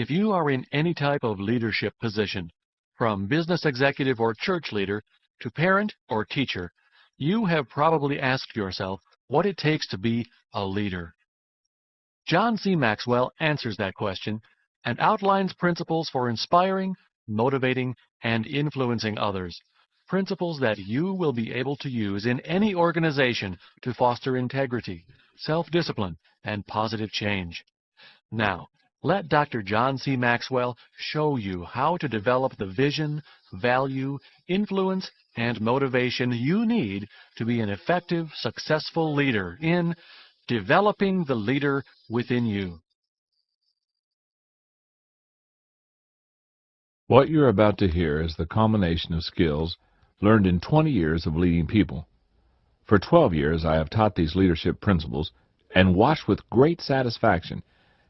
If you are in any type of leadership position, from business executive or church leader to parent or teacher, you have probably asked yourself what it takes to be a leader. John C. Maxwell answers that question and outlines principles for inspiring, motivating, and influencing others. Principles that you will be able to use in any organization to foster integrity, self-discipline, and positive change. Now, let Dr. John C. Maxwell show you how to develop the vision, value, influence, and motivation you need to be an effective, successful leader in developing the leader within you. What you're about to hear is the combination of skills learned in 20 years of leading people. For 12 years, I have taught these leadership principles and watched with great satisfaction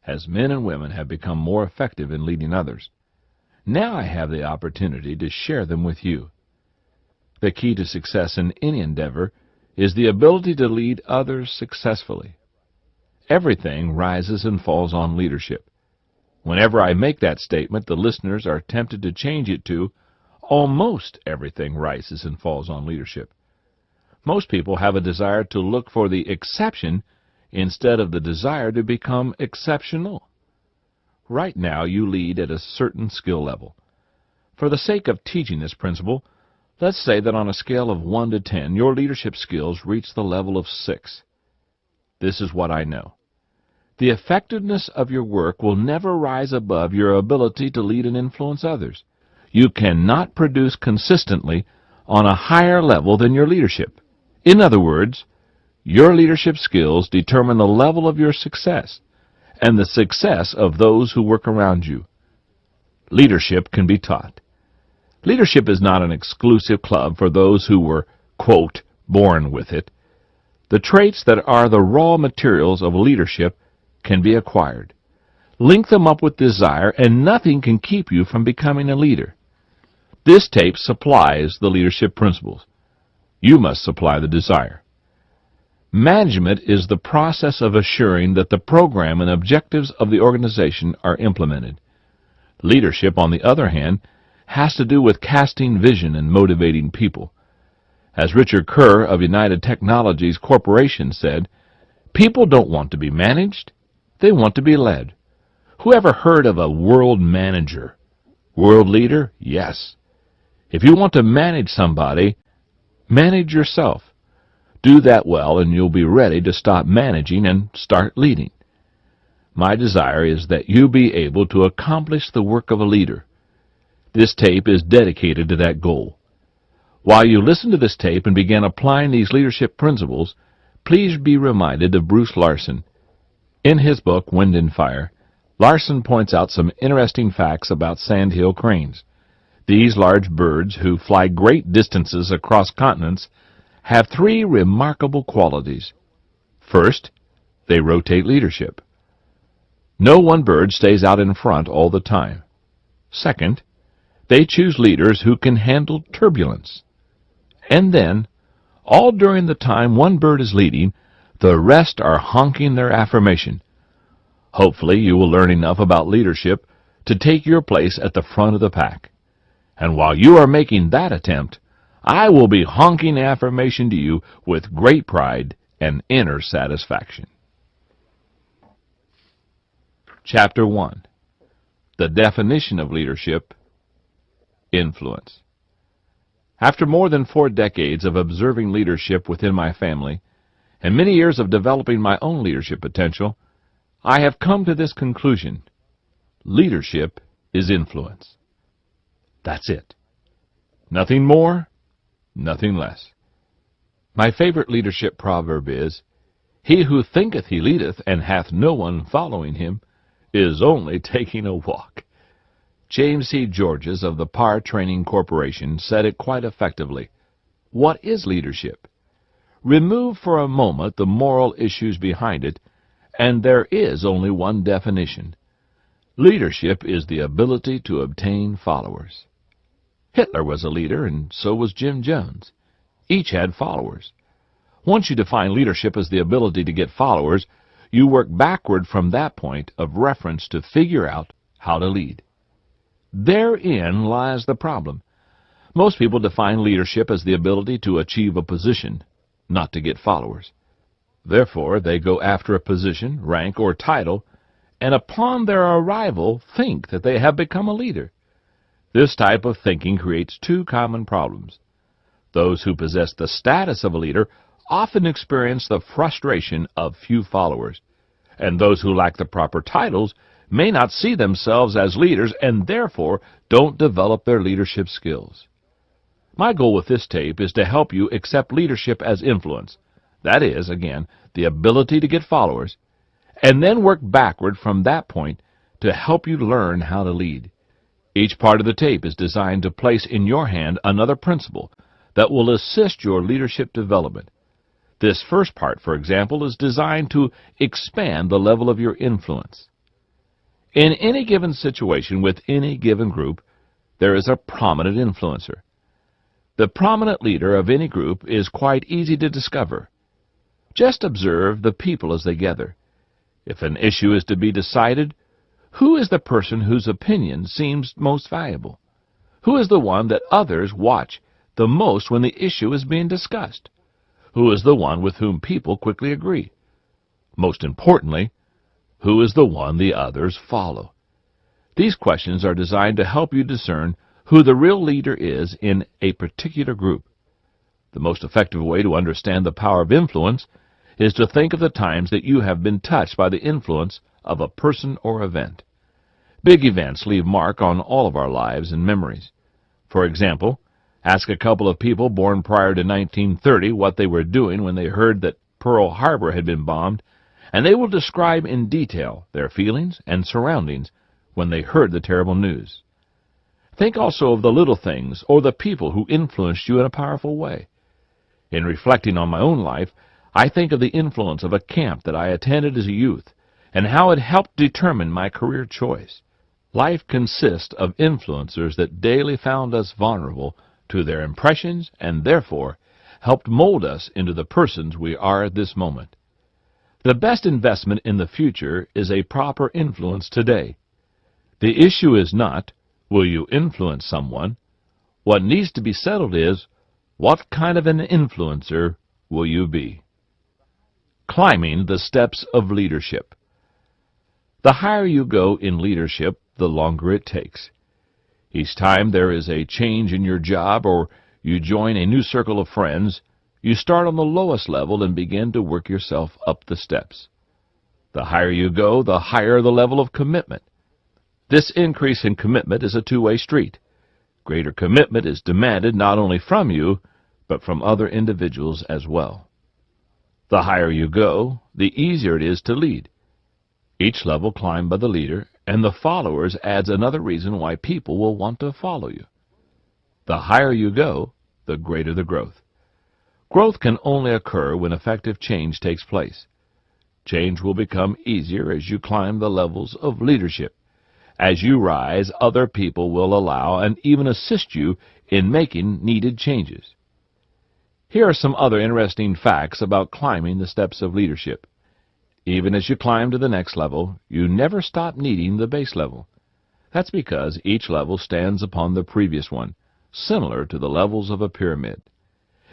as men and women have become more effective in leading others. Now I have the opportunity to share them with you. The key to success in any endeavor is the ability to lead others successfully. Everything rises and falls on leadership. Whenever I make that statement, the listeners are tempted to change it to almost everything rises and falls on leadership. Most people have a desire to look for the exception instead of the desire to become exceptional. Right now, you lead at a certain skill level. For the sake of teaching this principle, let's say that on a scale of 1 to 10, your leadership skills reach the level of 6. This is what I know. The effectiveness of your work will never rise above your ability to lead and influence others. You cannot produce consistently on a higher level than your leadership. In other words, your leadership skills determine the level of your success and the success of those who work around you. Leadership can be taught. Leadership is not an exclusive club for those who were, quote, born with it. The traits that are the raw materials of leadership can be acquired. Link them up with desire, and nothing can keep you from becoming a leader. This tape supplies the leadership principles. You must supply the desire. Management is the process of assuring that the program and objectives of the organization are implemented. Leadership, on the other hand, has to do with casting vision and motivating people. As Richard Kerr of United Technologies Corporation said, people don't want to be managed, they want to be led. Who ever heard of a world manager? World leader? Yes. If you want to manage somebody, manage yourself. Do that well, and you'll be ready to stop managing and start leading. My desire is that you be able to accomplish the work of a leader. This tape is dedicated to that goal. While you listen to this tape and begin applying these leadership principles, please be reminded of Bruce Larson. In his book, Wind and Fire, Larson points out some interesting facts about sandhill cranes. These large birds, who fly great distances across continents, have 3 remarkable qualities. First, they rotate leadership. No one bird stays out in front all the time. Second, they choose leaders who can handle turbulence. And then, all during the time one bird is leading, the rest are honking their affirmation. Hopefully, you will learn enough about leadership to take your place at the front of the pack. And while you are making that attempt, I will be honking affirmation to you with great pride and inner satisfaction. Chapter 1. The definition of leadership: influence. After more than 4 decades of observing leadership within my family, and many years of developing my own leadership potential, I have come to this conclusion: leadership is influence. That's it. Nothing more, nothing less. My favorite leadership proverb is, "He who thinketh he leadeth, and hath no one following him, is only taking a walk." James C. Georges of the Par Training Corporation said it quite effectively. What is leadership? Remove for a moment the moral issues behind it, and there is only one definition. Leadership is the ability to obtain followers. Hitler was a leader, and so was Jim Jones. Each had followers. Once you define leadership as the ability to get followers, you work backward from that point of reference to figure out how to lead. Therein lies the problem. Most people define leadership as the ability to achieve a position, not to get followers. Therefore, they go after a position, rank, or title, and upon their arrival think that they have become a leader. This type of thinking creates two common problems. Those who possess the status of a leader often experience the frustration of few followers, and those who lack the proper titles may not see themselves as leaders and therefore don't develop their leadership skills. My goal with this tape is to help you accept leadership as influence. That is, again, the ability to get followers, and then work backward from that point to help you learn how to lead. Each part of the tape is designed to place in your hand another principle that will assist your leadership development. This first part, for example, is designed to expand the level of your influence. In any given situation with any given group, there is a prominent influencer. The prominent leader of any group is quite easy to discover. Just observe the people as they gather. If an issue is to be decided, who is the person whose opinion seems most valuable? Who is the one that others watch the most when the issue is being discussed? Who is the one with whom people quickly agree? Most importantly, who is the one the others follow? These questions are designed to help you discern who the real leader is in a particular group. The most effective way to understand the power of influence is to think of the times that you have been touched by the influence of a person or event. Big events leave mark on all of our lives and memories. For example, ask a couple of people born prior to 1930 what they were doing when they heard that Pearl Harbor had been bombed, and they will describe in detail their feelings and surroundings when they heard the terrible news. Think also of the little things or the people who influenced you in a powerful way. In reflecting on my own life, I think of the influence of a camp that I attended as a youth and how it helped determine my career choice. Life consists of influencers that daily found us vulnerable to their impressions and therefore helped mold us into the persons we are at this moment. The best investment in the future is a proper influence today. The issue is not, will you influence someone? What needs to be settled is, what kind of an influencer will you be? Climbing the steps of leadership. The higher you go in leadership, the longer it takes. Each time there is a change in your job or you join a new circle of friends, you start on the lowest level and begin to work yourself up the steps. The higher you go, the higher the level of commitment. This increase in commitment is a two-way street. Greater commitment is demanded not only from you, but from other individuals as well. The higher you go, the easier it is to lead. Each level climbed by the leader and the followers adds another reason why people will want to follow you. The higher you go, the greater the growth. Growth can only occur when effective change takes place. Change will become easier as you climb the levels of leadership. As you rise, other people will allow and even assist you in making needed changes. Here are some other interesting facts about climbing the steps of leadership. Even as you climb to the next level, you never stop needing the base level. That's because each level stands upon the previous one, similar to the levels of a pyramid.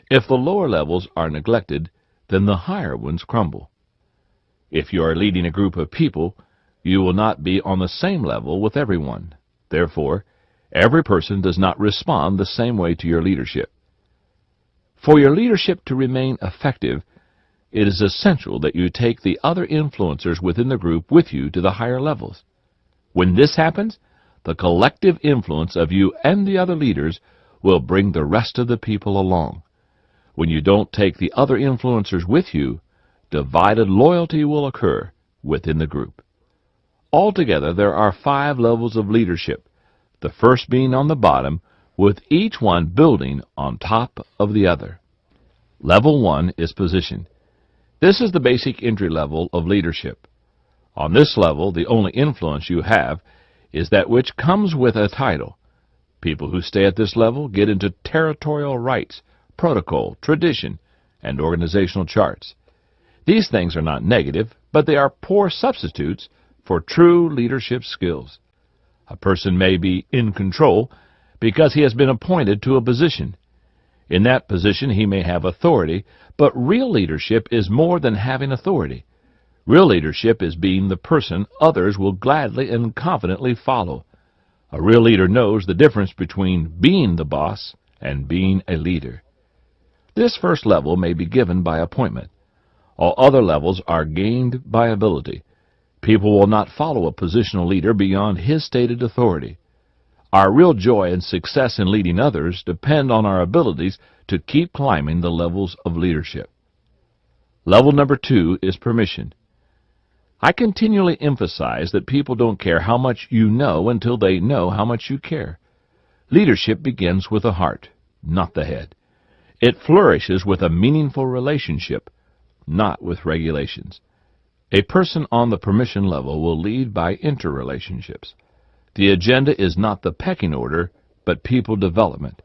If the lower levels are neglected, then the higher ones crumble. If you are leading a group of people, you will not be on the same level with everyone. Therefore, every person does not respond the same way to your leadership. For your leadership to remain effective, it is essential that you take the other influencers within the group with you to the higher levels. When this happens, the collective influence of you and the other leaders will bring the rest of the people along. When you don't take the other influencers with you, divided loyalty will occur within the group. Altogether, there are 5 levels of leadership, the first being on the bottom, with each one building on top of the other. Level 1 is position. This is the basic entry level of leadership. On this level, the only influence you have is that which comes with a title. People who stay at this level get into territorial rights, protocol, tradition, and organizational charts. These things are not negative, but they are poor substitutes for true leadership skills. A person may be in control because he has been appointed to a position. In that position he may have authority, but real leadership is more than having authority. Real leadership is being the person others will gladly and confidently follow. A real leader knows the difference between being the boss and being a leader. This first level may be given by appointment. All other levels are gained by ability. People will not follow a positional leader beyond his stated authority. Our real joy and success in leading others depend on our abilities to keep climbing the levels of leadership. Level number 2 is permission. I continually emphasize that people don't care how much you know until they know how much you care. Leadership begins with the heart, not the head. It flourishes with a meaningful relationship, not with regulations. A person on the permission level will lead by interrelationships. The agenda is not the pecking order, but people development.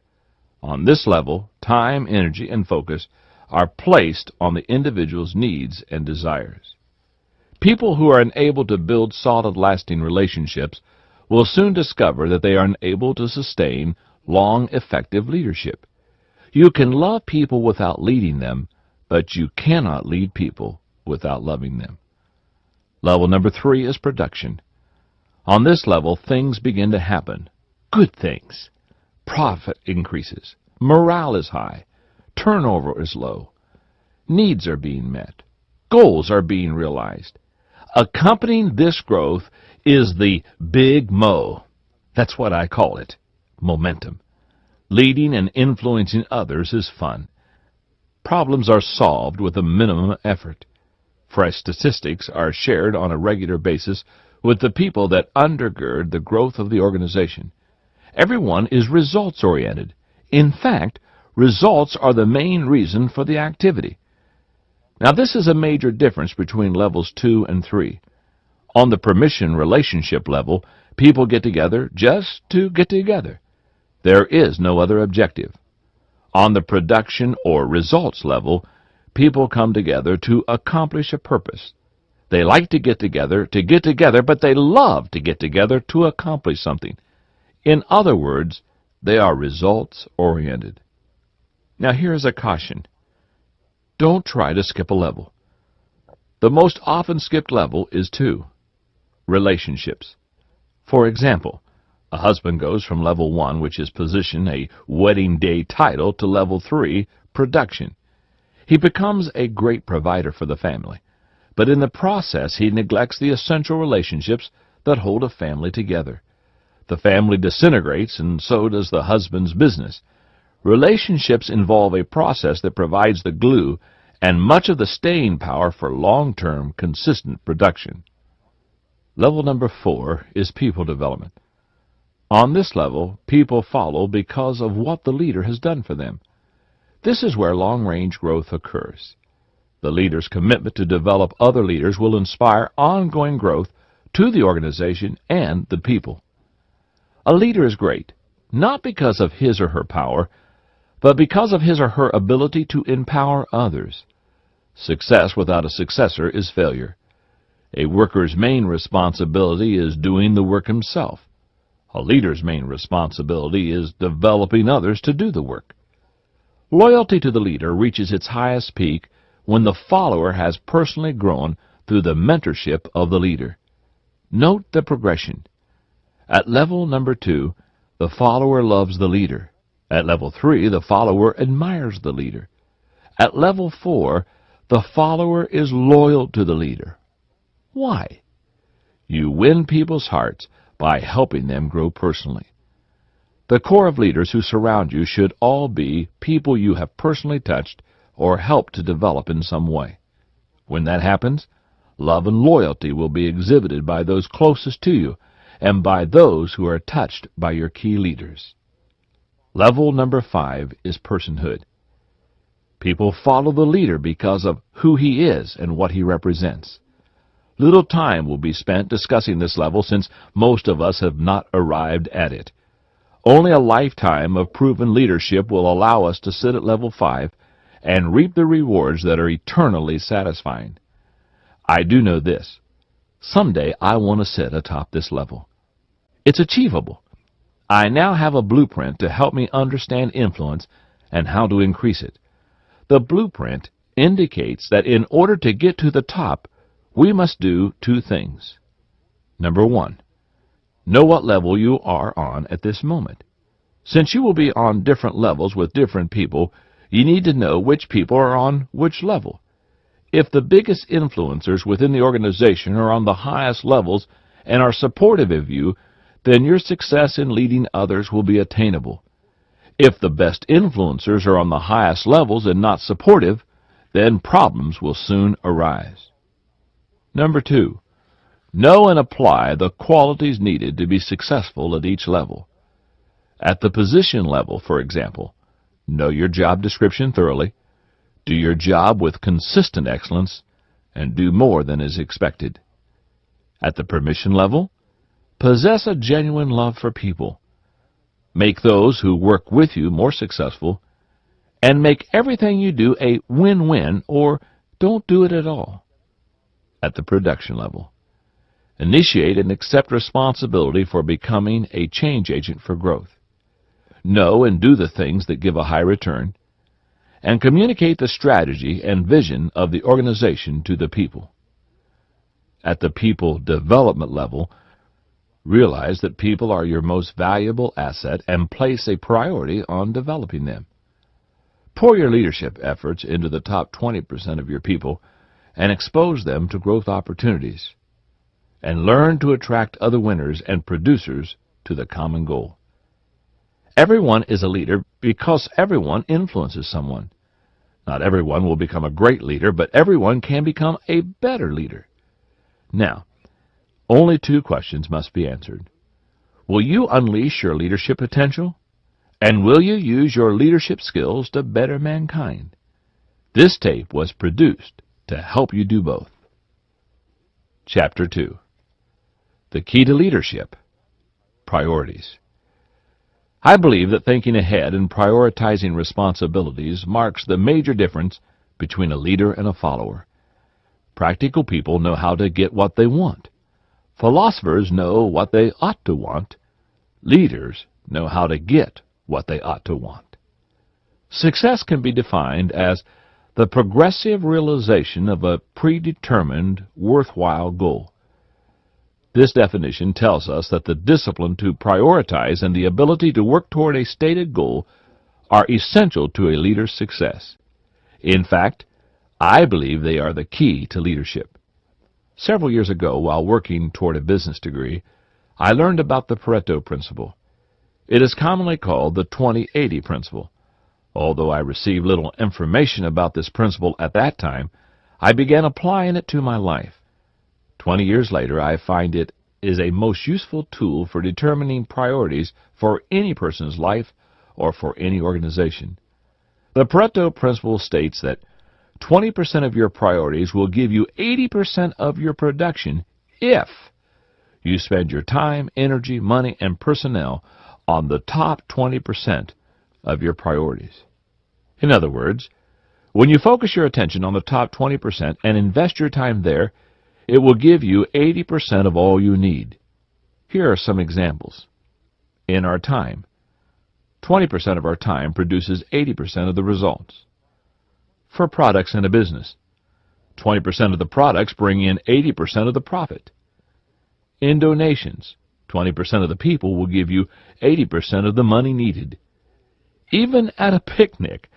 On this level, time, energy, and focus are placed on the individual's needs and desires. People who are unable to build solid, lasting relationships will soon discover that they are unable to sustain long, effective leadership. You can love people without leading them, but you cannot lead people without loving them. Level number 3 is production. On this level, things begin to happen. Good things. Profit increases. Morale is high. Turnover is low. Needs are being met. Goals are being realized. Accompanying this growth is the big mo. That's what I call it, momentum. Leading and influencing others is fun. Problems are solved with a minimum effort. Fresh statistics are shared on a regular basis with the people that undergird the growth of the organization. Everyone is results-oriented. In fact, results are the main reason for the activity. Now, this is a major difference between levels 2 and 3. On the permission relationship level, people get together just to get together. There is no other objective. On the production or results level, people come together to accomplish a purpose. They like to get together, but they love to get together to accomplish something. In other words, they are results-oriented. Now, here is a caution. Don't try to skip a level. The most often skipped level is 2, relationships. For example, a husband goes from level 1, which is position, a wedding day title, to level 3, production. He becomes a great provider for the family, but in the process he neglects the essential relationships that hold a family together. The family disintegrates, and so does the husband's business. Relationships involve a process that provides the glue and much of the staying power for long-term, consistent production. Level number 4 is people development. On this level, people follow because of what the leader has done for them. This is where long-range growth occurs. The leader's commitment to develop other leaders will inspire ongoing growth to the organization and the people. A leader is great, not because of his or her power, but because of his or her ability to empower others. Success without a successor is failure. A worker's main responsibility is doing the work himself. A leader's main responsibility is developing others to do the work. Loyalty to the leader reaches its highest peak when the follower has personally grown through the mentorship of the leader. Note the progression. At level number 2, the follower loves the leader. At level 3, the follower admires the leader. At level 4, the follower is loyal to the leader. Why? You win people's hearts by helping them grow personally. The core of leaders who surround you should all be people you have personally touched or helped to develop in some way. When that happens, love and loyalty will be exhibited by those closest to you and by those who are touched by your key leaders. Level number 5 is personhood. People follow the leader because of who he is and what he represents. Little time will be spent discussing this level since most of us have not arrived at it. Only a lifetime of proven leadership will allow us to sit at level 5 and reap the rewards that are eternally satisfying. I do know this. Someday I want to sit atop this level. It's achievable. I now have a blueprint to help me understand influence and how to increase it. The blueprint indicates that in order to get to the top, we must do two things. Number one, know what level you are on at this moment. Since you will be on different levels with different people, you need to know which people are on which level. If the biggest influencers within the organization are on the highest levels and are supportive of you, then your success in leading others will be attainable. If the best influencers are on the highest levels and not supportive, then problems will soon arise. Number two, know and apply the qualities needed to be successful at each level. At the position level, for example, know your job description thoroughly, do your job with consistent excellence, and do more than is expected. At the permission level, possess a genuine love for people. Make those who work with you more successful, and make everything you do a win-win or don't do it at all. At the production level, initiate and accept responsibility for becoming a change agent for growth. Know and do the things that give a high return, and communicate the strategy and vision of the organization to the people. At the people development level, realize that people are your most valuable asset and place a priority on developing them. Pour your leadership efforts into the top 20% of your people and expose them to growth opportunities. And learn to attract other winners and producers to the common goal. Everyone is a leader because everyone influences someone. Not everyone will become a great leader, but everyone can become a better leader. Now, only two questions must be answered. Will you unleash your leadership potential? And will you use your leadership skills to better mankind? This tape was produced to help you do both. Chapter 2. The Key to Leadership. Priorities. I believe that thinking ahead and prioritizing responsibilities marks the major difference between a leader and a follower. Practical people know how to get what they want. Philosophers know what they ought to want. Leaders know how to get what they ought to want. Success can be defined as the progressive realization of a predetermined, worthwhile goal. This definition tells us that the discipline to prioritize and the ability to work toward a stated goal are essential to a leader's success. In fact, I believe they are the key to leadership. Several years ago, while working toward a business degree, I learned about the Pareto principle. It is commonly called the 20-80 principle. Although I received little information about this principle at that time, I began applying it to my life. 20 years later, I find it is a most useful tool for determining priorities for any person's life or for any organization. The Pareto principle states that 20% of your priorities will give you 80% of your production if you spend your time, energy, money, and personnel on the top 20% of your priorities. In other words, when you focus your attention on the top 20% and invest your time there, it will give you 80% of all you need. Here are some examples. In our time, 20% of our time produces 80% of the results. For products in a business, 20% of the products bring in 80% of the profit. In donations, 20% of the people will give you 80% of the money needed. Even at a picnic,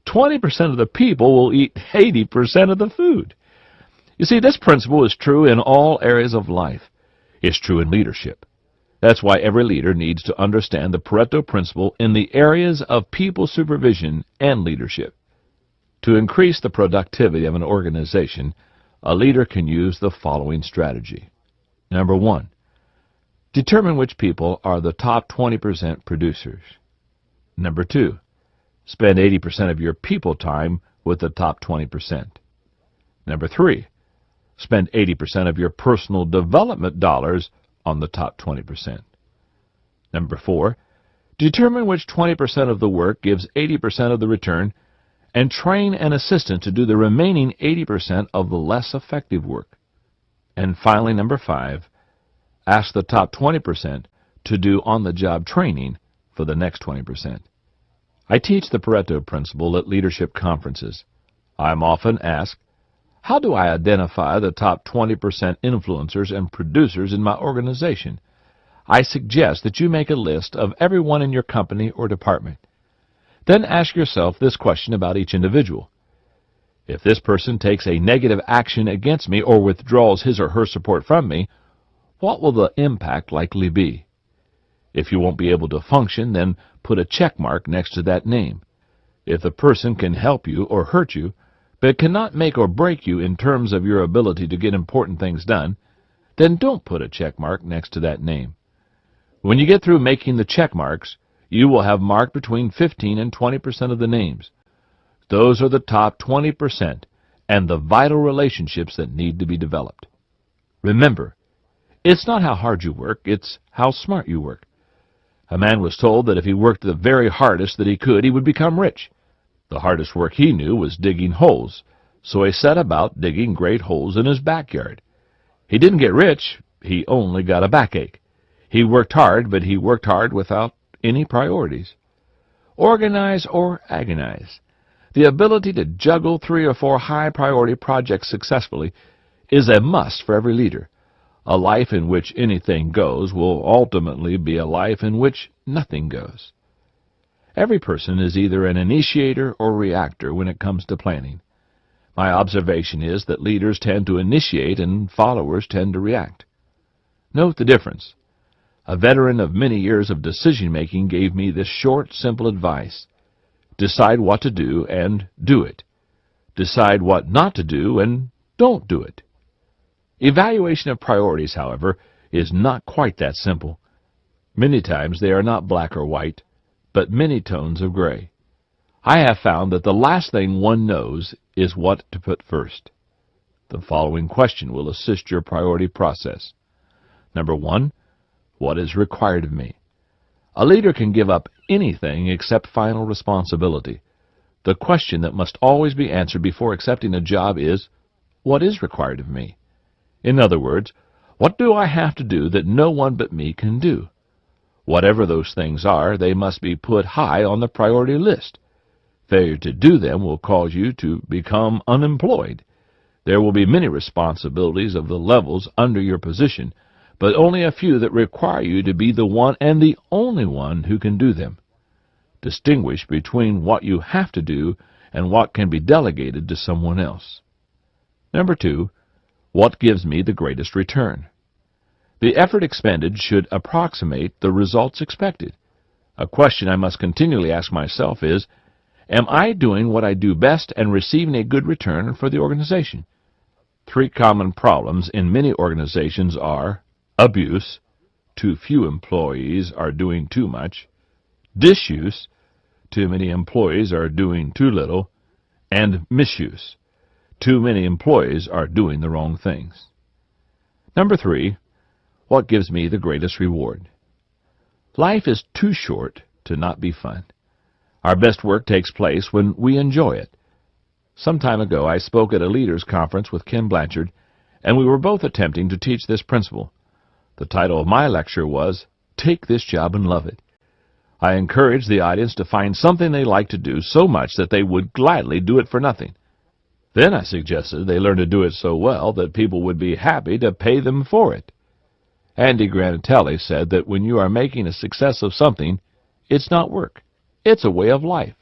20% of the people will eat 80% of the food. You see, this principle is true in all areas of life. It's true in leadership. That's why every leader needs to understand the Pareto principle in the areas of people supervision and leadership. To increase the productivity of an organization, a leader can use the following strategy. Number 1, determine which people are the top 20% producers. Number 2, spend 80% of your people time with the top 20%. Number 3, spend 80% of your personal development dollars on the top 20%. Number 4, determine which 20% of the work gives 80% of the return and train an assistant to do the remaining 80% of the less effective work. And finally, number 5, ask the top 20% to do on-the-job training for the next 20%. I teach the Pareto principle at leadership conferences. I'm often asked, how do I identify the top 20% influencers and producers in my organization? I suggest that you make a list of everyone in your company or department. Then ask yourself this question about each individual. If this person takes a negative action against me or withdraws his or her support from me, what will the impact likely be? If you won't be able to function, then put a check mark next to that name. If the person can help you or hurt you, but cannot make or break you in terms of your ability to get important things done, then don't put a check mark next to that name. When you get through making the check marks, you will have marked between 15 and 20% of the names. Those are the top 20% and the vital relationships that need to be developed. Remember, it's not how hard you work, it's how smart you work. A man was told that if he worked the very hardest that he could, he would become rich. The hardest work he knew was digging holes, so he set about digging great holes in his backyard. He didn't get rich, he only got a backache. He worked hard, but he worked hard without any priorities. Organize or agonize. The ability to juggle 3 or 4 high-priority projects successfully is a must for every leader. A life in which anything goes will ultimately be a life in which nothing goes. Every person is either an initiator or reactor when it comes to planning. My observation is that leaders tend to initiate and followers tend to react. Note the difference. A veteran of many years of decision-making gave me this short, simple advice. Decide what to do and do it. Decide what not to do and don't do it. Evaluation of priorities, however, is not quite that simple. Many times they are not black or white, but many tones of gray. I have found that the last thing one knows is what to put first. The following question will assist your priority process. Number 1, what is required of me? A leader can give up anything except final responsibility. The question that must always be answered before accepting a job is, what is required of me? In other words, what do I have to do that no one but me can do? Whatever those things are, they must be put high on the priority list. Failure to do them will cause you to become unemployed. There will be many responsibilities of the levels under your position, but only a few that require you to be the one and the only one who can do them. Distinguish between what you have to do and what can be delegated to someone else. Number 2, what gives me the greatest return? The effort expended should approximate the results expected. A question I must continually ask myself is, am I doing what I do best and receiving a good return for the organization? 3 common problems in many organizations are abuse, too few employees are doing too much, disuse, too many employees are doing too little, and misuse, too many employees are doing the wrong things. Number 3, what gives me the greatest reward? Life is too short to not be fun. Our best work takes place when we enjoy it. Some time ago, I spoke at a leaders' conference with Ken Blanchard, and we were both attempting to teach this principle. The title of my lecture was, Take This Job and Love It. I encouraged the audience to find something they like to do so much that they would gladly do it for nothing. Then I suggested they learn to do it so well that people would be happy to pay them for it. Andy Granatelli said that when you are making a success of something, it's not work. It's a way of life.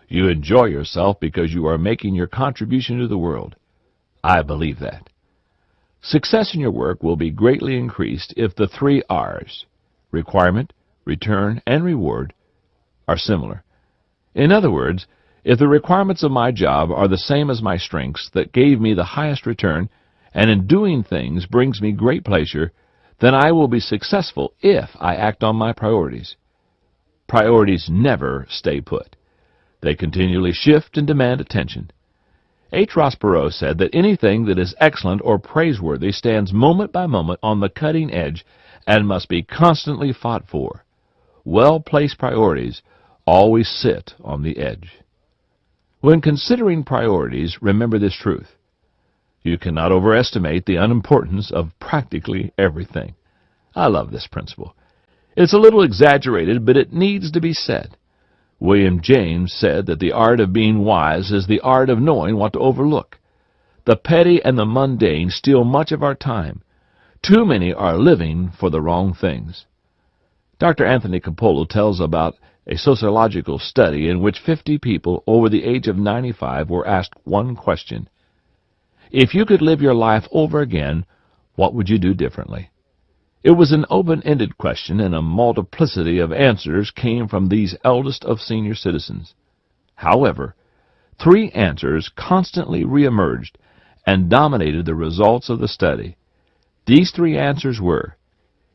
You enjoy yourself because you are making your contribution to the world. I believe that. Success in your work will be greatly increased if the 3 R's, requirement, return, and reward, are similar. In other words, if the requirements of my job are the same as my strengths that gave me the highest return, and in doing things brings me great pleasure, then I will be successful if I act on my priorities. Priorities never stay put. They continually shift and demand attention. H. Ross Perot said that anything that is excellent or praiseworthy stands moment by moment on the cutting edge and must be constantly fought for. Well-placed priorities always sit on the edge. When considering priorities, remember this truth. You cannot overestimate the unimportance of practically everything. I love this principle. It's a little exaggerated, but it needs to be said. William James said that the art of being wise is the art of knowing what to overlook. The petty and the mundane steal much of our time. Too many are living for the wrong things. Dr. Anthony Cappolo tells about a sociological study in which 50 people over the age of 95 were asked one question. If you could live your life over again, what would you do differently? It was an open-ended question, and a multiplicity of answers came from these eldest of senior citizens. However, 3 answers constantly reemerged and dominated the results of the study. These 3 answers were,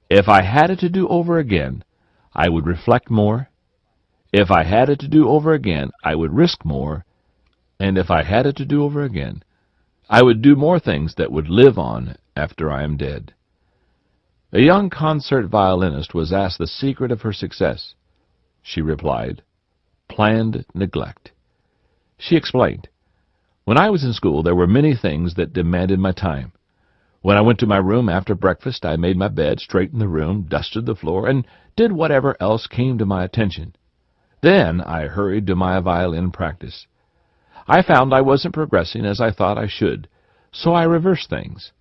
if I had it to do over again, I would reflect more. If I had it to do over again, I would risk more. And if I had it to do over again, I would do more things that would live on after I am dead. A young concert violinist was asked the secret of her success. She replied, planned neglect. She explained, when I was in school, there were many things that demanded my time. When I went to my room after breakfast, I made my bed, straightened the room, dusted the floor, and did whatever else came to my attention. Then I hurried to my violin practice. I found I wasn't progressing as I thought I should, so I reversed things.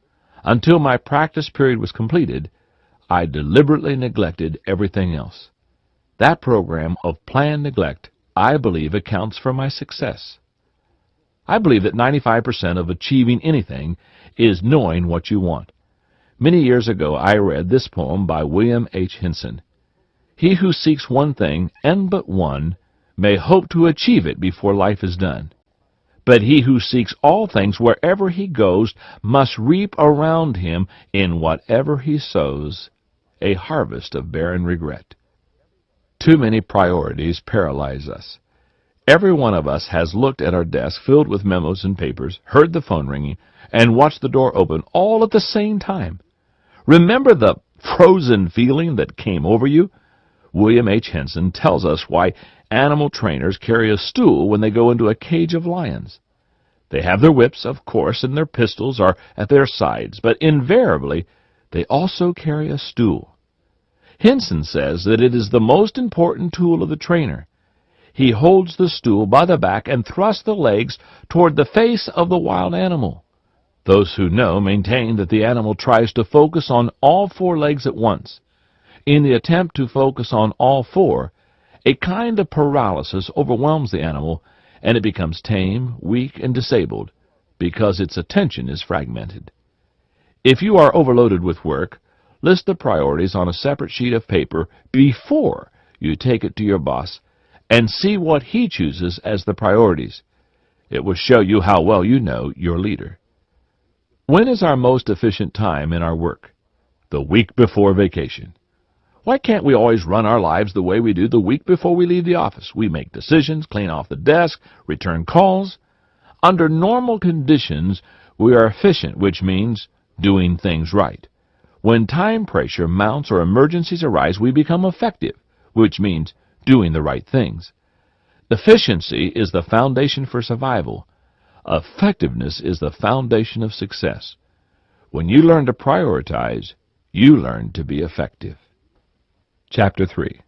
Until my practice period was completed, I deliberately neglected everything else. That program of planned neglect, I believe, accounts for my success. I believe that 95% of achieving anything is knowing what you want. Many years ago, I read this poem by William H. Henson. He who seeks one thing, and but one, may hope to achieve it before life is done. But he who seeks all things wherever he goes must reap around him in whatever he sows a harvest of barren regret. Too many priorities paralyze us. Every one of us has looked at our desk filled with memos and papers, heard the phone ringing, and watched the door open all at the same time. Remember the frozen feeling that came over you? William H. Henson tells us why animal trainers carry a stool when they go into a cage of lions. They have their whips, of course, and their pistols are at their sides, but invariably they also carry a stool. Henson says that it is the most important tool of the trainer. He holds the stool by the back and thrusts the legs toward the face of the wild animal. Those who know maintain that the animal tries to focus on all 4 legs at once. In the attempt to focus on all 4, a kind of paralysis overwhelms the animal, and it becomes tame, weak, and disabled because its attention is fragmented. If you are overloaded with work, list the priorities on a separate sheet of paper before you take it to your boss and see what he chooses as the priorities. It will show you how well you know your leader. When is our most efficient time in our work? The week before vacation. Why can't we always run our lives the way we do the week before we leave the office? We make decisions, clean off the desk, return calls. Under normal conditions, we are efficient, which means doing things right. When time pressure mounts or emergencies arise, we become effective, which means doing the right things. Efficiency is the foundation for survival. Effectiveness is the foundation of success. When you learn to prioritize, you learn to be effective. Chapter 3.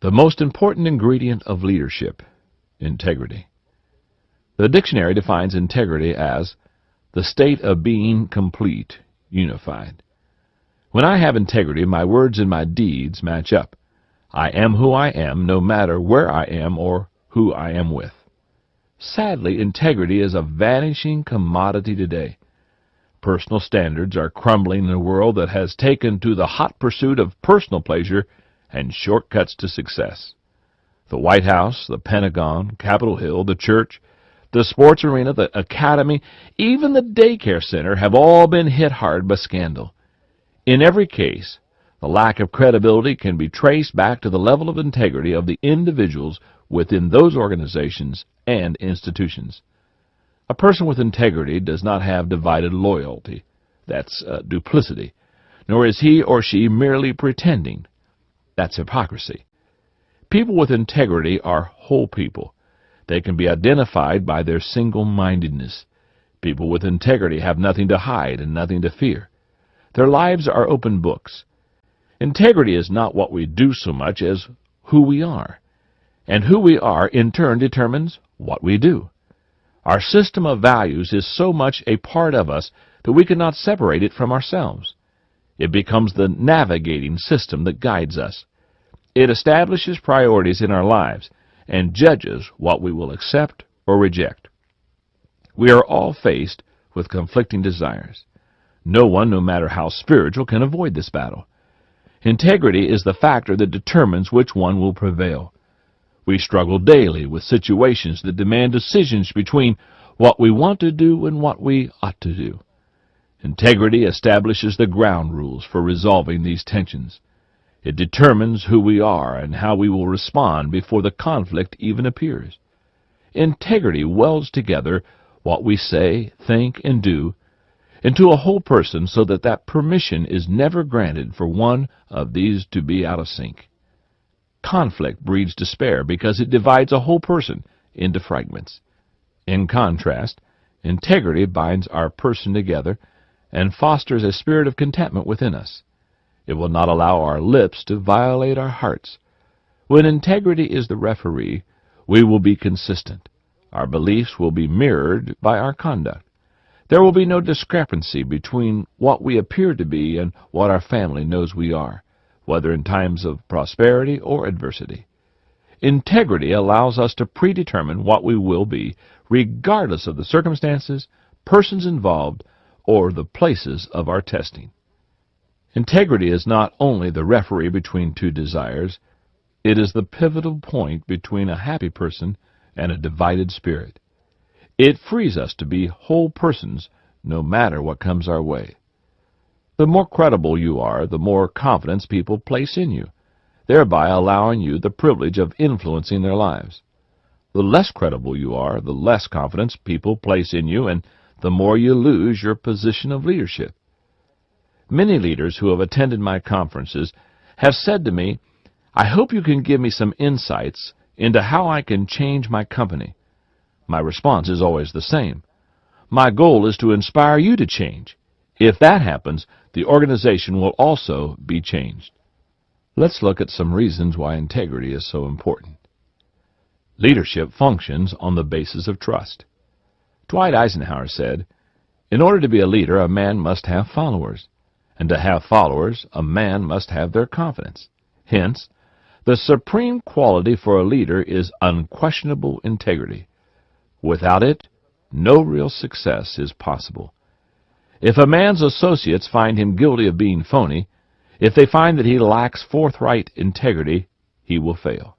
The most important ingredient of leadership, integrity. The dictionary defines integrity as the state of being complete, unified. When I have integrity, my words and my deeds match up. I am who I am, no matter where I am or who I am with. Sadly, integrity is a vanishing commodity today. Personal standards are crumbling in a world that has taken to the hot pursuit of personal pleasure and shortcuts to success. The White House, the Pentagon, Capitol Hill, the church, the sports arena, the academy, even the daycare center have all been hit hard by scandal. In every case, the lack of credibility can be traced back to the level of integrity of the individuals within those organizations and institutions. A person with integrity does not have divided loyalty. That's duplicity. Nor is he or she merely pretending. That's hypocrisy. People with integrity are whole people. They can be identified by their single-mindedness. People with integrity have nothing to hide and nothing to fear. Their lives are open books. Integrity is not what we do so much as who we are. And who we are, in turn, determines what we do. Our system of values is so much a part of us that we cannot separate it from ourselves. It becomes the navigating system that guides us. It establishes priorities in our lives and judges what we will accept or reject. We are all faced with conflicting desires. No one, no matter how spiritual, can avoid this battle. Integrity is the factor that determines which one will prevail. We struggle daily with situations that demand decisions between what we want to do and what we ought to do. Integrity establishes the ground rules for resolving these tensions. It determines who we are and how we will respond before the conflict even appears. Integrity welds together what we say, think, and do into a whole person so that permission is never granted for one of these to be out of sync. Conflict breeds despair because it divides a whole person into fragments. In contrast, integrity binds our person together and fosters a spirit of contentment within us. It will not allow our lips to violate our hearts. When integrity is the referee, we will be consistent. Our beliefs will be mirrored by our conduct. There will be no discrepancy between what we appear to be and what our family knows we are, whether in times of prosperity or adversity. Integrity allows us to predetermine what we will be, regardless of the circumstances, persons involved, or the places of our testing. Integrity is not only the referee between two desires, it is the pivotal point between a happy person and a divided spirit. It frees us to be whole persons no matter what comes our way. The more credible you are, the more confidence people place in you, thereby allowing you the privilege of influencing their lives. The less credible you are, the less confidence people place in you, and the more you lose your position of leadership. Many leaders who have attended my conferences have said to me, "I hope you can give me some insights into how I can change my company." My response is always the same. My goal is to inspire you to change. If that happens, the organization will also be changed. Let's look at some reasons why integrity is so important. Leadership functions on the basis of trust. Dwight Eisenhower said, "In order to be a leader, a man must have followers. And to have followers, a man must have their confidence." Hence, the supreme quality for a leader is unquestionable integrity. Without it, no real success is possible. If a man's associates find him guilty of being phony, if they find that he lacks forthright integrity, he will fail.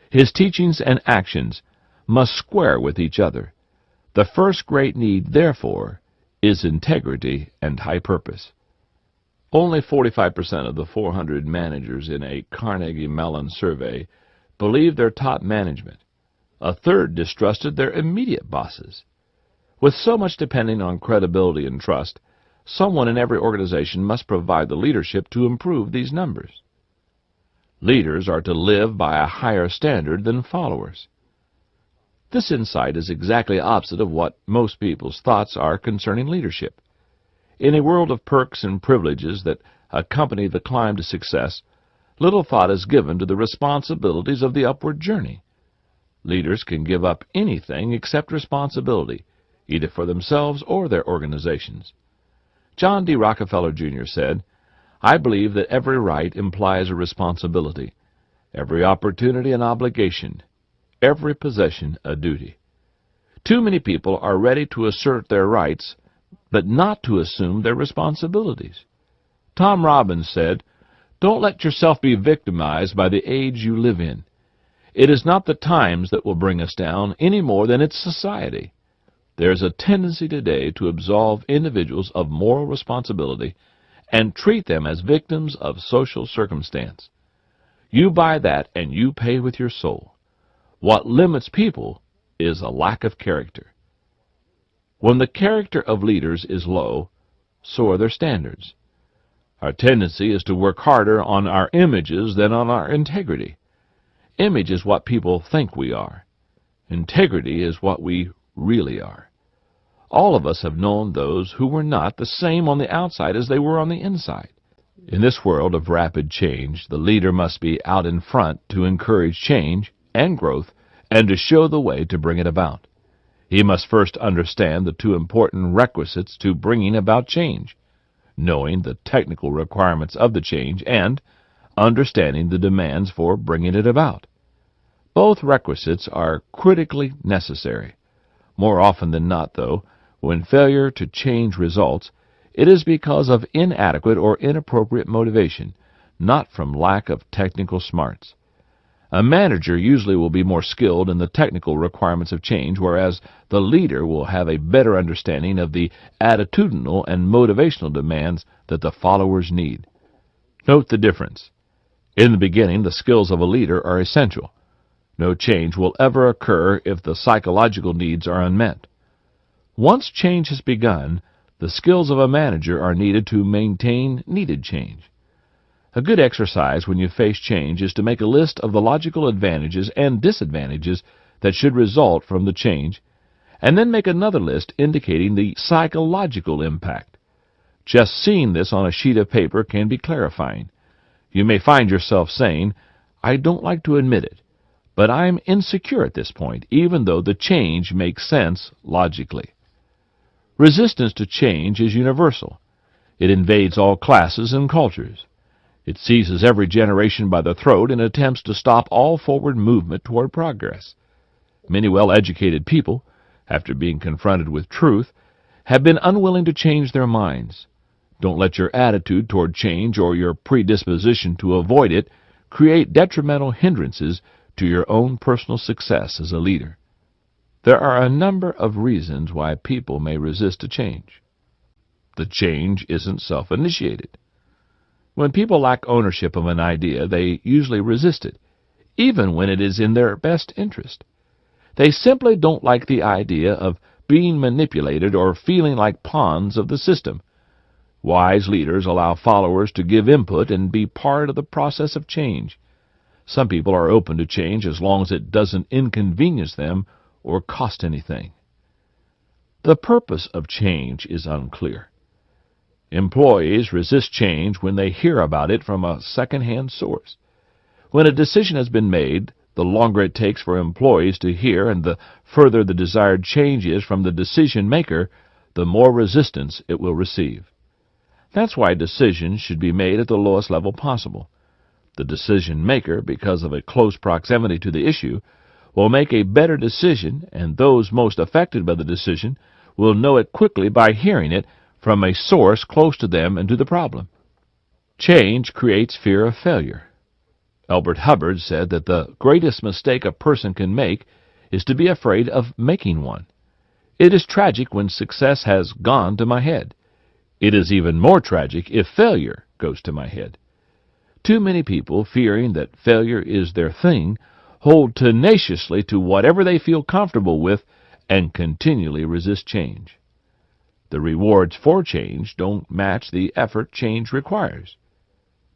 His teachings and actions must square with each other. The first great need, therefore, is integrity and high purpose. Only 45% of the 400 managers in a Carnegie Mellon survey believed their top management. A third distrusted their immediate bosses. With so much depending on credibility and trust, someone in every organization must provide the leadership to improve these numbers. Leaders are to live by a higher standard than followers. This insight is exactly opposite of what most people's thoughts are concerning leadership. In a world of perks and privileges that accompany the climb to success, little thought is given to the responsibilities of the upward journey. Leaders can give up anything except responsibility, either for themselves or their organizations. John D. Rockefeller, Jr. said, "I believe that every right implies a responsibility, every opportunity an obligation, every possession a duty." Too many people are ready to assert their rights, but not to assume their responsibilities. Tom Robbins said, "Don't let yourself be victimized by the age you live in. It is not the times that will bring us down any more than it's society." There is a tendency today to absolve individuals of moral responsibility and treat them as victims of social circumstance. You buy that and you pay with your soul. What limits people is a lack of character. When the character of leaders is low, so are their standards. Our tendency is to work harder on our images than on our integrity. Image is what people think we are. Integrity is what we really are. All of us have known those who were not the same on the outside as they were on the inside. In this world of rapid change, the leader must be out in front to encourage change and growth and to show the way to bring it about. He must first understand the two important requisites to bringing about change: knowing the technical requirements of the change and understanding the demands for bringing it about. Both requisites are critically necessary. More often than not, though, when failure to change results, it is because of inadequate or inappropriate motivation, not from lack of technical smarts. A manager usually will be more skilled in the technical requirements of change, whereas the leader will have a better understanding of the attitudinal and motivational demands that the followers need. Note the difference. In the beginning, the skills of a leader are essential. No change will ever occur if the psychological needs are unmet. Once change has begun, the skills of a manager are needed to maintain needed change. A good exercise when you face change is to make a list of the logical advantages and disadvantages that should result from the change, and then make another list indicating the psychological impact. Just seeing this on a sheet of paper can be clarifying. You may find yourself saying, "I don't like to admit it, but I'm insecure at this point, even though the change makes sense logically." Resistance to change is universal. It invades all classes and cultures. It seizes every generation by the throat and attempts to stop all forward movement toward progress. Many well-educated people, after being confronted with truth, have been unwilling to change their minds. Don't let your attitude toward change or your predisposition to avoid it create detrimental hindrances to your own personal success as a leader. There are a number of reasons why people may resist a change. The change isn't self-initiated. When people lack ownership of an idea, they usually resist it, even when it is in their best interest. They simply don't like the idea of being manipulated or feeling like pawns of the system. Wise leaders allow followers to give input and be part of the process of change. Some people are open to change as long as it doesn't inconvenience them or cost anything. The purpose of change is unclear. Employees resist change when they hear about it from a second-hand source. When a decision has been made, the longer it takes for employees to hear and the further the desired change is from the decision maker, the more resistance it will receive. That's why decisions should be made at the lowest level possible. The decision maker, because of a close proximity to the issue, will make a better decision, and those most affected by the decision will know it quickly by hearing it from a source close to them and to the problem. Change creates fear of failure. Albert Hubbard said that the greatest mistake a person can make is to be afraid of making one. It is tragic when success has gone to my head. It is even more tragic if failure goes to my head. Too many people, fearing that failure is their thing, hold tenaciously to whatever they feel comfortable with and continually resist change. The rewards for change don't match the effort change requires.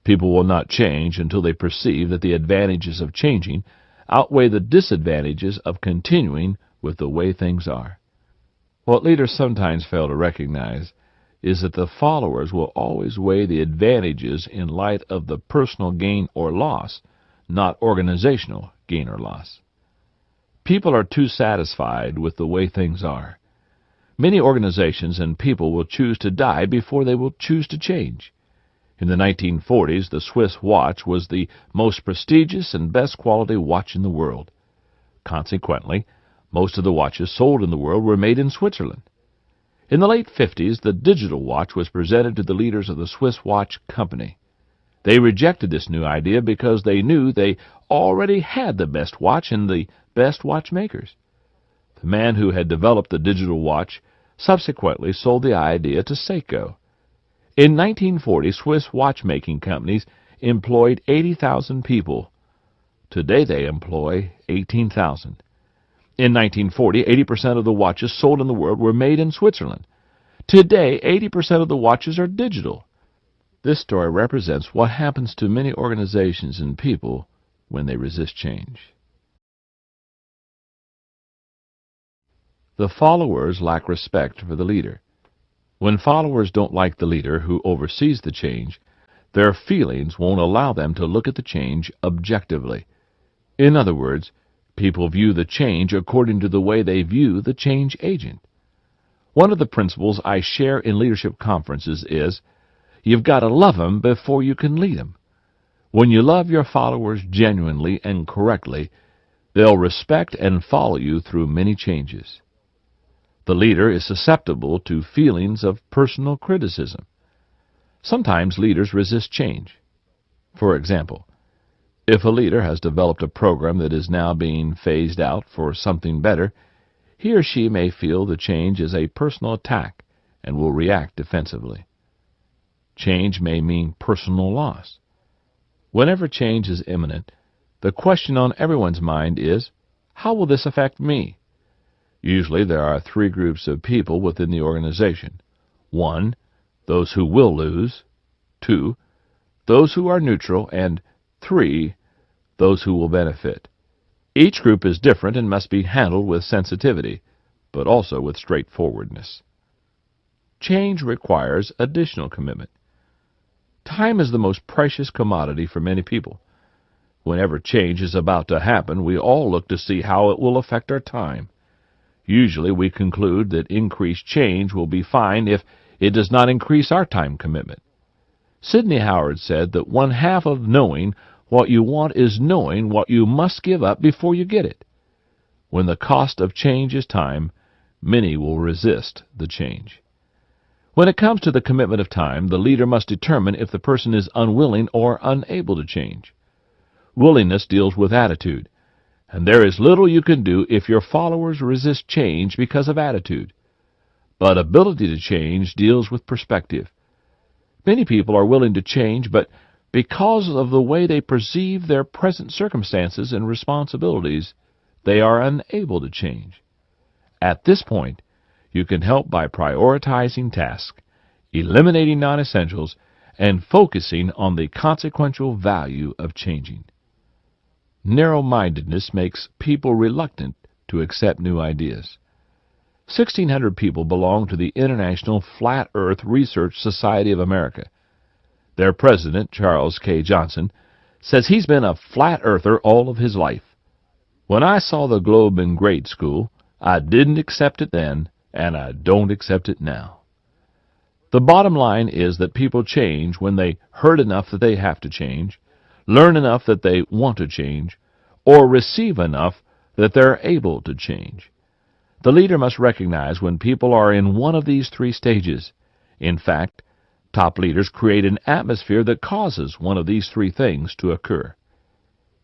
People will not change until they perceive that the advantages of changing outweigh the disadvantages of continuing with the way things are. What leaders sometimes fail to recognize is that the followers will always weigh the advantages in light of the personal gain or loss, not organizational gain or loss. People are too satisfied with the way things are. Many organizations and people will choose to die before they will choose to change. In the 1940s, the Swiss watch was the most prestigious and best quality watch in the world. Consequently, most of the watches sold in the world were made in Switzerland. In the late 50s, the digital watch was presented to the leaders of the Swiss Watch Company. They rejected this new idea because they knew they already had the best watch and the best watchmakers. The man who had developed the digital watch subsequently sold the idea to Seiko. In 1940, Swiss watchmaking companies employed 80,000 people. Today they employ 18,000. In 1940, 80% of the watches sold in the world were made in Switzerland. Today, 80% of the watches are digital. This story represents what happens to many organizations and people when they resist change. The followers lack respect for the leader. When followers don't like the leader who oversees the change, Their feelings won't allow them to look at the change objectively. In other words, people view the change according to the way they view the change agent. One of the principles I share in leadership conferences is, you've got to love them before you can lead them. When you love your followers genuinely and correctly, they'll respect and follow you through many changes. The leader is susceptible to feelings of personal criticism. Sometimes leaders resist change. For example, if a leader has developed a program that is now being phased out for something better, he or she may feel the change is a personal attack and will react defensively. Change may mean personal loss. Whenever change is imminent, the question on everyone's mind is, how will this affect me? Usually there are three groups of people within the organization. 1, those who will lose. 2, those who are neutral. And 3, those who will benefit. Each group is different and must be handled with sensitivity, but also with straightforwardness. Change requires additional commitment. Time is the most precious commodity for many people. Whenever change is about to happen, we all look to see how it will affect our time. Usually we conclude that increased change will be fine if it does not increase our time commitment. Sidney Howard said that 1/2 of knowing what you want is knowing what you must give up before you get it. When the cost of change is time, many will resist the change. When it comes to the commitment of time, the leader must determine if the person is unwilling or unable to change. Willingness deals with attitude, and there is little you can do if your followers resist change because of attitude. But ability to change deals with perspective. Many people are willing to change, but because of the way they perceive their present circumstances and responsibilities, they are unable to change. At this point, you can help by prioritizing tasks, eliminating non-essentials, and focusing on the consequential value of changing. Narrow-mindedness makes people reluctant to accept new ideas. 1,600 people belong to the International Flat Earth Research Society of America. Their president, Charles K. Johnson, says he's been a flat earther all of his life. When I saw the globe in grade school, I didn't accept it then, and I don't accept it now. The bottom line is that people change when they heard enough that they have to change, learn enough that they want to change, or receive enough that they're able to change. The leader must recognize when people are in one of these three stages. In fact, top leaders create an atmosphere that causes one of these three things to occur.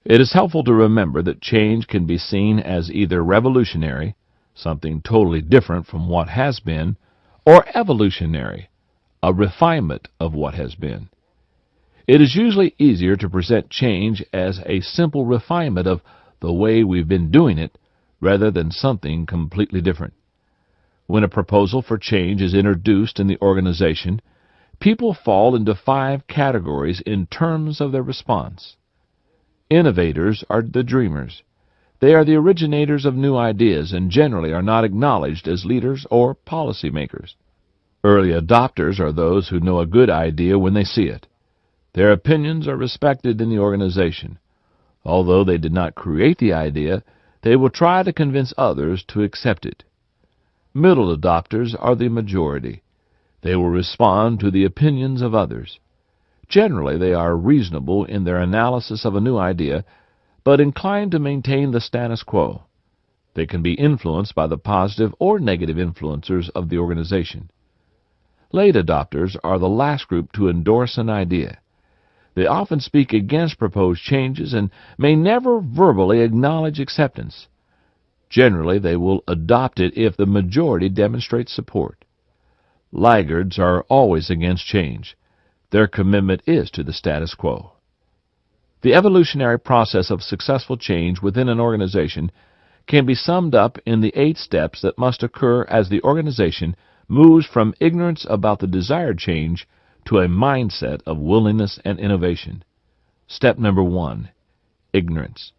It is helpful to remember that change can be seen as either revolutionary, something totally different from what has been, or evolutionary, a refinement of what has been. It is usually easier to present change as a simple refinement of the way we've been doing it rather than something completely different. When a proposal for change is introduced in the organization, people fall into 5 categories in terms of their response. Innovators are the dreamers. They are the originators of new ideas and generally are not acknowledged as leaders or policymakers. Early adopters are those who know a good idea when they see it. Their opinions are respected in the organization. Although they did not create the idea, they will try to convince others to accept it. Middle adopters are the majority. They will respond to the opinions of others. Generally, they are reasonable in their analysis of a new idea, but inclined to maintain the status quo. They can be influenced by the positive or negative influencers of the organization. Late adopters are the last group to endorse an idea. They often speak against proposed changes and may never verbally acknowledge acceptance. Generally, they will adopt it if the majority demonstrates support. Laggards are always against change. Their commitment is to the status quo. The evolutionary process of successful change within an organization can be summed up in the 8 steps that must occur as the organization moves from ignorance about the desired change to a mindset of willingness and innovation. Step number 1, ignorance.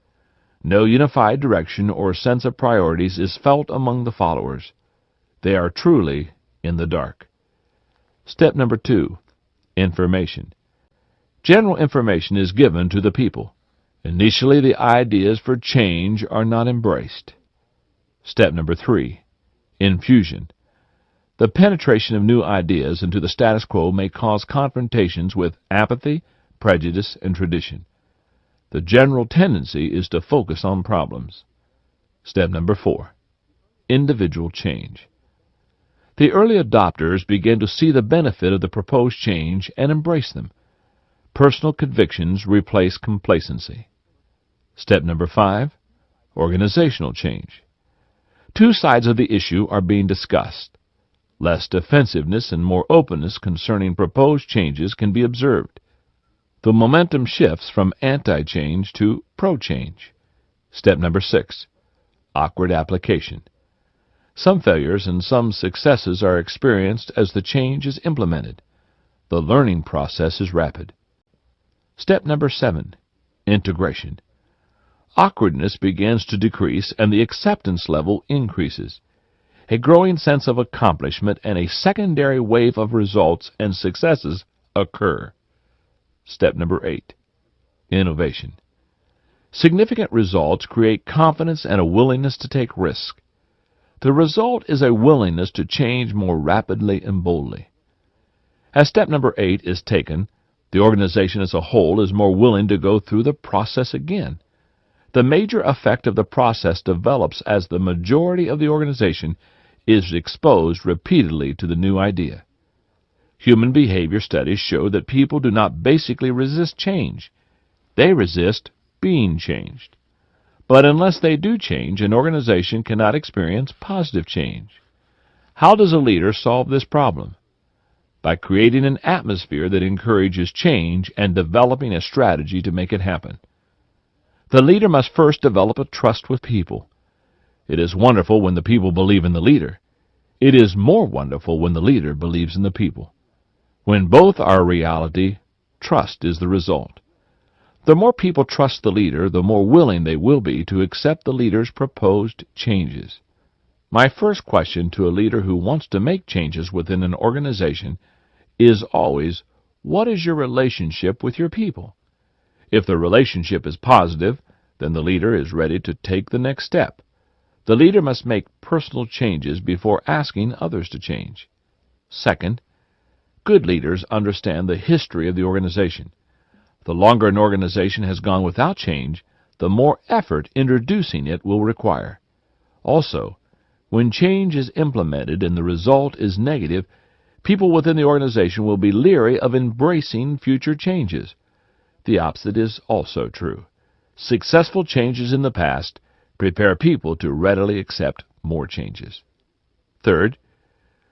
No unified direction or sense of priorities is felt among the followers. They are truly in the dark. Step number 2, information. General information is given to the people. Initially, the ideas for change are not embraced. Step number 3, infusion. The penetration of new ideas into the status quo may cause confrontations with apathy, prejudice, and tradition. The general tendency is to focus on problems. Step number 4, individual change. The early adopters begin to see the benefit of the proposed change and embrace them. Personal convictions replace complacency. Step number 5, organizational change. Two sides of the issue are being discussed. Less defensiveness and more openness concerning proposed changes can be observed. The momentum shifts from anti-change to pro-change. Step number 6, awkward application. Some failures and some successes are experienced as the change is implemented. The learning process is rapid. Step number 7, integration. Awkwardness begins to decrease and the acceptance level increases. A growing sense of accomplishment and a secondary wave of results and successes occur. Step number 8, innovation. Significant results create confidence and a willingness to take risk. The result is a willingness to change more rapidly and boldly. As step number 8 is taken, the organization as a whole is more willing to go through the process again. The major effect of the process develops as the majority of the organization is exposed repeatedly to the new idea. Human behavior studies show that people do not basically resist change. They resist being changed. But unless they do change, an organization cannot experience positive change. How does a leader solve this problem? By creating an atmosphere that encourages change and developing a strategy to make it happen. The leader must first develop a trust with people. It is wonderful when the people believe in the leader. It is more wonderful when the leader believes in the people. When both are a reality, trust is the result. The more people trust the leader, the more willing they will be to accept the leader's proposed changes. My first question to a leader who wants to make changes within an organization is always, what is your relationship with your people? If the relationship is positive, then the leader is ready to take the next step. The leader must make personal changes before asking others to change. Second, good leaders understand the history of the organization. The longer an organization has gone without change, the more effort introducing it will require. Also, when change is implemented and the result is negative, people within the organization will be leery of embracing future changes. The opposite is also true. Successful changes in the past prepare people to readily accept more changes. Third,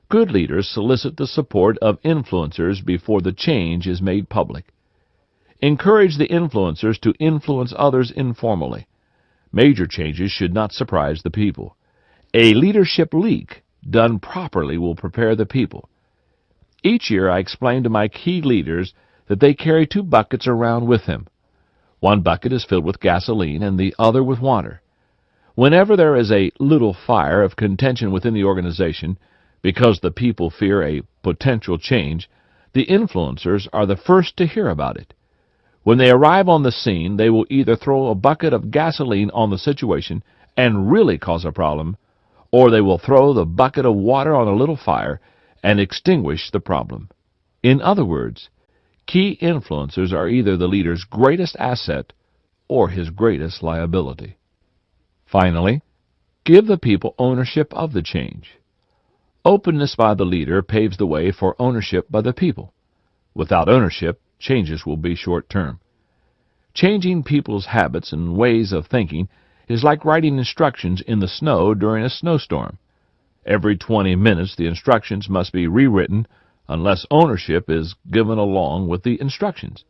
good leaders solicit the support of influencers before the change is made public. Encourage the influencers to influence others informally. Major changes should not surprise the people. A leadership leak done properly will prepare the people. Each year I explain to my key leaders that they carry 2 buckets around with them. One bucket is filled with gasoline and the other with water. Whenever there is a little fire of contention within the organization, because the people fear a potential change, the influencers are the first to hear about it. When they arrive on the scene, they will either throw a bucket of gasoline on the situation and really cause a problem, or they will throw the bucket of water on a little fire and extinguish the problem. In other words, key influencers are either the leader's greatest asset or his greatest liability. Finally, give the people ownership of the change. Openness by the leader paves the way for ownership by the people. Without ownership, changes will be short-term. Changing people's habits and ways of thinking is like writing instructions in the snow during a snowstorm. Every 20 minutes the instructions must be rewritten unless ownership is given along with the instructions.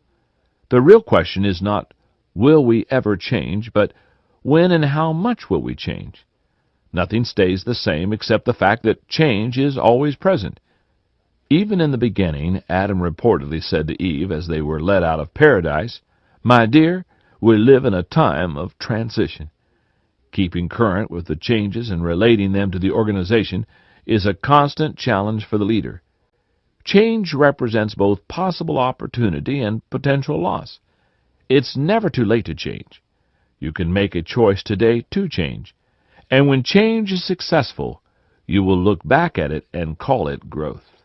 The real question is not, will we ever change, but when and how much will we change? Nothing stays the same except the fact that change is always present. Even in the beginning, Adam reportedly said to Eve as they were led out of paradise, "My dear, we live in a time of transition." Keeping current with the changes and relating them to the organization is a constant challenge for the leader. Change represents both possible opportunity and potential loss. It's never too late to change. You can make a choice today to change. And when change is successful, you will look back at it and call it growth.